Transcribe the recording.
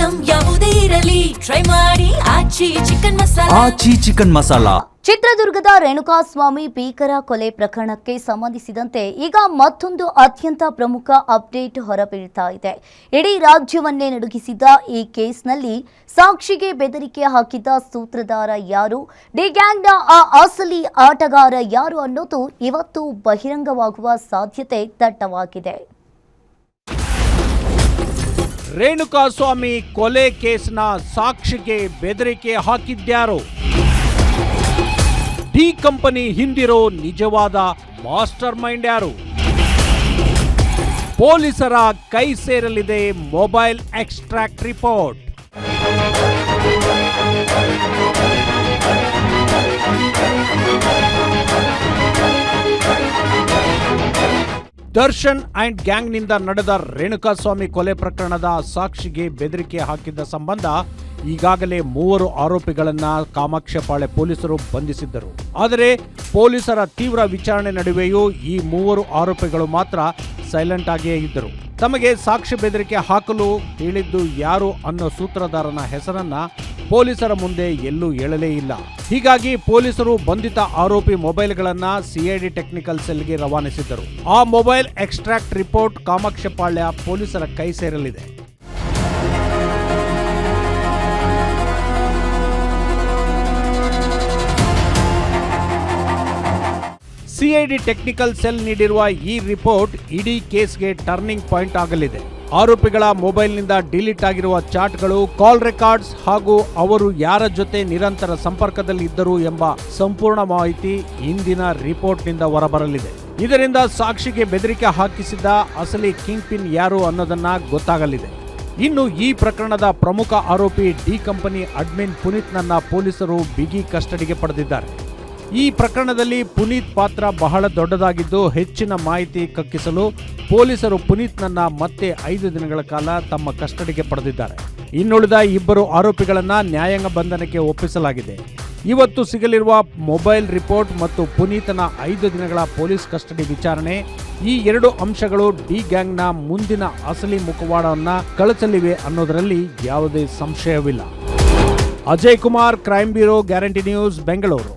Item ಯಾವುದೇ ಇರಲಿ try ಮಾಡಿ ಆಚಿ ಚಿಕನ್ ಮಸಾಲಾ. ಚಿತ್ರದುರ್ಗದ ರೇಣುಕಾಸ್ವಾಮಿ ಭೀಕರ ಕೊಲೆ ಪ್ರಕರಣಕ್ಕೆ ಸಂಬಂಧಿಸಿದಂತೆ ಈಗ ಮತ್ತೊಂದು ಅತ್ಯಂತ ಪ್ರಮುಖ ಅಪ್ಡೇಟ್ ಹೊರಬೀಳ್ತಾ ಇದೆ. ಇಡೀ ರಾಜ್ಯವನ್ನೇ ನಡುಗಿಸಿದ ಈ ಕೇಸ್ನಲ್ಲಿ ಸಾಕ್ಷಿಗೆ ಬೆದರಿಕೆ ಹಾಕಿದ್ದ ಸೂತ್ರಧಾರ ಯಾರು, ಡಿ ಗ್ಯಾಂಗ್ನ ಆ ಅಸಲಿ ಆಟಗಾರ ಯಾರು ಅನ್ನೋದು ಇವತ್ತು ಬಹಿರಂಗವಾಗುವ ಸಾಧ್ಯತೆ ದಟ್ಟವಾಗಿದೆ. ರೇಣುಕಾಸ್ವಾಮಿ ಕೊಲೆ ಕೇಸ್ನ ಸಾಕ್ಷಿಗೆ ಬೆದರಿಕೆ ಹಾಕಿದ್ಯಾರು? ಡಿ ಕಂಪನಿ ಹಿಂದಿರೋ ನಿಜವಾದ ಮಾಸ್ಟರ್ ಮೈಂಡ್ ಯಾರು? ಪೊಲೀಸರ ಕೈ ಸೇರಲಿದೆ mobile extract report. Darshan and ಗ್ಯಾಂಗ್ನಿಂದ ನಡೆದ ರೇಣುಕಾಸ್ವಾಮಿ ಕೊಲೆ ಪ್ರಕರಣದ ಸಾಕ್ಷಿಗೆ ಬೆದರಿಕೆ ಹಾಕಿದ್ದ ಸಂಬಂಧ ಈಗಾಗಲೇ 3 ಆರೋಪಿಗಳನ್ನ ಕಾಮಾಕ್ಷಪಾಳ್ಯ ಪೊಲೀಸರು ಬಂಧಿಸಿದ್ದರು. ಆದರೆ ಪೊಲೀಸರ ತೀವ್ರ ವಿಚಾರಣೆ ನಡುವೆಯೂ ಈ 3 ಆರೋಪಿಗಳು ಮಾತ್ರ ಸೈಲೆಂಟ್ ಆಗಿಯೇ ಇದ್ದರು. ತಮಗೆ ಸಾಕ್ಷಿ ಬೆದರಿಕೆ ಹಾಕಲು ಹೇಳಿದ್ದು ಯಾರು ಅನ್ನೋ ಸೂತ್ರಧಾರನ ಹೆಸರನ್ನ ಪೊಲೀಸರ ಮುಂದೆ ಎಲ್ಲೂ ಹೇಳಲೇ ಇಲ್ಲ. ಹೀಗಾಗಿ ಪೊಲೀಸರು ಬಂಧಿತ ಆರೋಪಿ ಮೊಬೈಲ್ಗಳನ್ನ ಸಿಐಡಿ ಟೆಕ್ನಿಕಲ್ ಸೆಲ್ಗೆ ರವಾನಿಸಿದ್ದರು. ಆ ಮೊಬೈಲ್ ಎಕ್ಸ್ಟ್ರಾಕ್ಟ್ ರಿಪೋರ್ಟ್ ಕಾಮಾಕ್ಷಪಾಳ್ಯ ಪೊಲೀಸರ ಕೈ ಸೇರಲಿದೆ. ಸಿಐಡಿ ಟೆಕ್ನಿಕಲ್ ಸೆಲ್ ನೀಡಿರುವ ಈ ರಿಪೋರ್ಟ್ ಇಡೀ ಕೇಸ್ಗೆ ಟರ್ನಿಂಗ್ ಪಾಯಿಂಟ್ ಆಗಲಿದೆ. ಆರೋಪಿಗಳ ಮೊಬೈಲ್ನಿಂದ ಡಿಲೀಟ್ ಆಗಿರುವ ಚಾಟ್ಗಳು, ಕಾಲ್ ರೆಕಾರ್ಡ್ಸ್ ಹಾಗೂ ಅವರು ಯಾರ ಜೊತೆ ನಿರಂತರ ಸಂಪರ್ಕದಲ್ಲಿ ಇದ್ದರು ಎಂಬ ಸಂಪೂರ್ಣ ಮಾಹಿತಿ ಇಂದಿನ ರಿಪೋರ್ಟ್ನಿಂದ ಹೊರಬರಲಿದೆ. ಇದರಿಂದ ಸಾಕ್ಷಿಗೆ ಬೆದರಿಕೆ ಹಾಕಿಸಿದ್ದ ಅಸಲಿ ಕಿಂಗ್ ಪಿನ್ ಯಾರು ಅನ್ನೋದನ್ನ ಗೊತ್ತಾಗಲಿದೆ. ಇನ್ನು ಈ ಪ್ರಕರಣದ ಪ್ರಮುಖ ಆರೋಪಿ ಡಿ ಕಂಪನಿ ಅಡ್ಮಿನ್ ಪುನೀತ್ನನ್ನ ಪೊಲೀಸರು ಬಿಗಿ ಕಸ್ಟಡಿಗೆ ಪಡೆದಿದ್ದಾರೆ. ಈ ಪ್ರಕರಣದಲ್ಲಿ ಪುನೀತ್ ಪಾತ್ರ ಬಹಳ ದೊಡ್ಡದಾಗಿದ್ದು ಹೆಚ್ಚಿನ ಮಾಹಿತಿ ಕಕ್ಕಿಸಲು ಪೊಲೀಸರು ಪುನೀತ್ನನ್ನ ಮತ್ತೆ 5 ದಿನಗಳ ಕಾಲ ತಮ್ಮ ಕಸ್ಟಡಿಗೆ ಪಡೆದಿದ್ದಾರೆ. ಇನ್ನುಳಿದ 2 ಆರೋಪಿಗಳನ್ನ ನ್ಯಾಯಾಂಗ ಬಂಧನಕ್ಕೆ ಒಪ್ಪಿಸಲಾಗಿದೆ. ಇವತ್ತು ಸಿಗಲಿರುವ ಮೊಬೈಲ್ ರಿಪೋರ್ಟ್ ಮತ್ತು ಪುನೀತನ 5 ದಿನಗಳ ಪೊಲೀಸ್ ಕಸ್ಟಡಿ ವಿಚಾರಣೆ, ಈ 2 ಅಂಶಗಳು ಡಿ ಗ್ಯಾಂಗ್ನ ಮುಂದಿನ ಅಸಲಿ ಮುಖವಾಡವನ್ನ ಕಳಚಲಿವೆ ಅನ್ನೋದರಲ್ಲಿ ಯಾವುದೇ ಸಂಶಯವಿಲ್ಲ. Ajay Kumar, crime bureau, guarantee news, Bengaluru.